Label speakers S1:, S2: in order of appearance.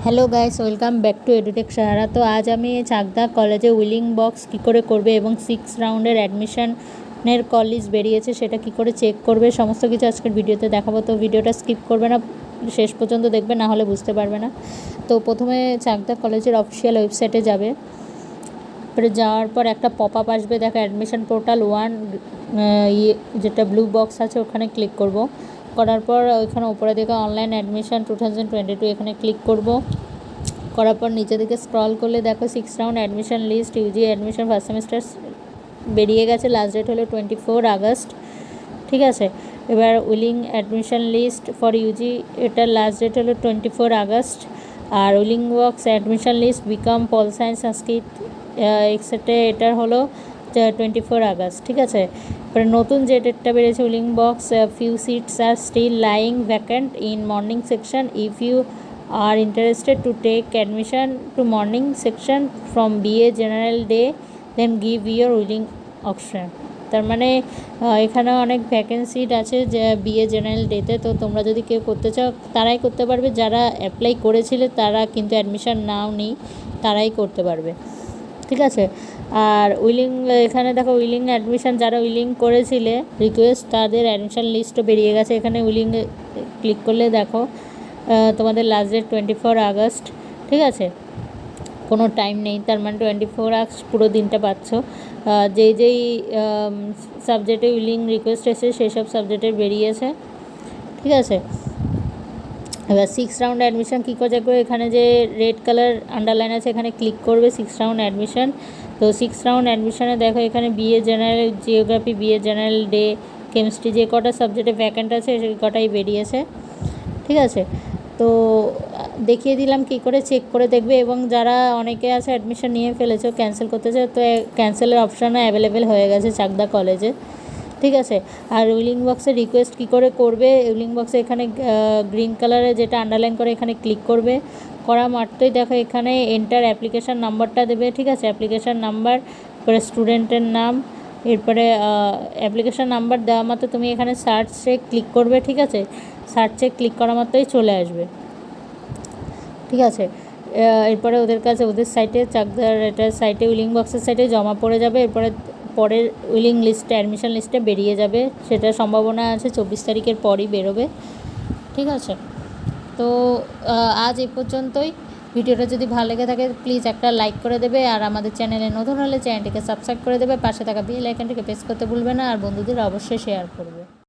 S1: Hello guys welcome back to edutech Sahara. तो आज आमी चाकदा कलेजे उइलिंग बक्स की करे करबे एबं 6 राउंडेर एडमिशनेर कल लिस्ट बेरिয়েছে सेटा की करे चेक करबे समस्त किछु आजकेर भिडियोते देखाबो। तो भिडियोटा स्किप करबे ना, शेष पर्यन्त देखबे, ना होले बुझते पारबे ना। तो प्रथमे चाकदा कलेजेर अफिशियल वेबसाइटे जाबे, যাওয়ার পর একটা পপআপ আসবে, দেখো অ্যাডমিশন পোর্টাল 1 যেটা ব্লু বক্স আছে ওখানে ক্লিক করব। করার পর ওইখানে উপরে দিকে অনলাইন অ্যাডমিশন 2022 এখানে ক্লিক করব। করার পর নিচে দিকে স্ক্রল করলে দেখো 6 round admission list UG admission first semester বেরিয়ে গেছে। লাস্ট ডেট হলো 24 আগস্ট। ঠিক আছে, এবার willing admission list for UG এটার লাস্ট ডেট হলো 24 আগস্ট। আর willing box admission list BCom pol science Sanskrit etcetera এটার হলো 24 আগস্ট। ঠিক আছে, এবার নতুন যে ডেটটা বেরিয়েছে willing box few seats are still lying vacant in morning section if you are interested to take admission to morning section from BA general day then give your willing option. তার মানে এখানে অনেক ভ্যাকেন্সি আছে যে BA general ডেতে। তো তোমরা যদি কেউ করতে চাও তারাই করতে পারবে, যারা অ্যাপ্লাই করেছিলে তারা কিন্তু অ্যাডমিশন নাও নেই তারাই করতে পারবে। ঠিক আছে, আর উইলিং এখানে দেখো উইলিং অ্যাডমিশন যারা উইলিং করেছিলে রিকোয়েস্ট তাদের অ্যাডমিশন লিস্টও বেরিয়ে গেছে। এখানে উইলিং ক্লিক করলে দেখো তোমাদের লাস্ট ডেট 24 আগস্ট। ঠিক আছে, কোনো টাইম নেই, তার মানে 24 আগস্ট পুরো দিনটা পাচ্ছ। যেই সাবজেক্টে উইলিং রিকোয়েস্ট এসে সেই সব সাবজেক্টের বেরিয়েছে। ঠিক আছে, এবার 6 রাউন্ড অ্যাডমিশন কী করে যাবে, এখানে যে রেড কালার আন্ডারলাইন আছে এখানে ক্লিক করবে 6 রাউন্ড অ্যাডমিশন। তো 6 রাউন্ড অ্যাডমিশনে দেখো এখানে BA general geography BA general day chemistry যে কটা সাবজেক্টে ভ্যাকেন্ট আছে সেই কটাই বেরিয়েছে। ঠিক আছে, তো দেখিয়ে দিলাম কী করে চেক করে দেখবে। এবং যারা অনেকে আছে অ্যাডমিশন নিয়ে ফেলেছো ক্যান্সেল করতে চাও, তো ক্যান্সেলের অপশানও অ্যাভেলেবেল হয়ে গেছে চাকদা কলেজে। ঠিক আছে, আর উইলিং বক্সে রিকোয়েস্ট কী করে করবে, উইলিং বক্সে এখানে গ্রিন কালারে যেটা আন্ডারলাইন করে এখানে ক্লিক করবে। করা মাত্রই দেখো এখানে এন্টার অ্যাপ্লিকেশান নাম্বারটা দেবে। ঠিক আছে, অ্যাপ্লিকেশান নাম্বার, এরপরে স্টুডেন্টের নাম, এরপরে অ্যাপ্লিকেশান নাম্বার দেওয়া মাত্র তুমি এখানে সার্চে ক্লিক করবে। ঠিক আছে, সার্চে ক্লিক করা মাত্রই চলে আসবে। ঠিক আছে, এরপরে ওদের কাছে ওদের সাইটে চাকদার এটার সাইটে উইলিং বক্সের সাইটে জমা পড়ে যাবে। এরপরে পরের উইলিং লিস্টে অ্যাডমিশন লিস্টে বেরিয়ে যাবে, সেটার সম্ভাবনা আছে 24 তারিখের পরই বেরোবে। ঠিক আছে, তো আজ এই পর্যন্তই। ভিডিওটা যদি ভালো লেগে থাকে প্লিজ একটা লাইক করে দেবে, আর আমাদের চ্যানেলে নতুন হলে চ্যানেলটিকে সাবস্ক্রাইব করে দেবে, পাশে থাকা বেল আইকনটিকে প্রেস করতে ভুলবে না, আর বন্ধুদের অবশ্যই শেয়ার করবে।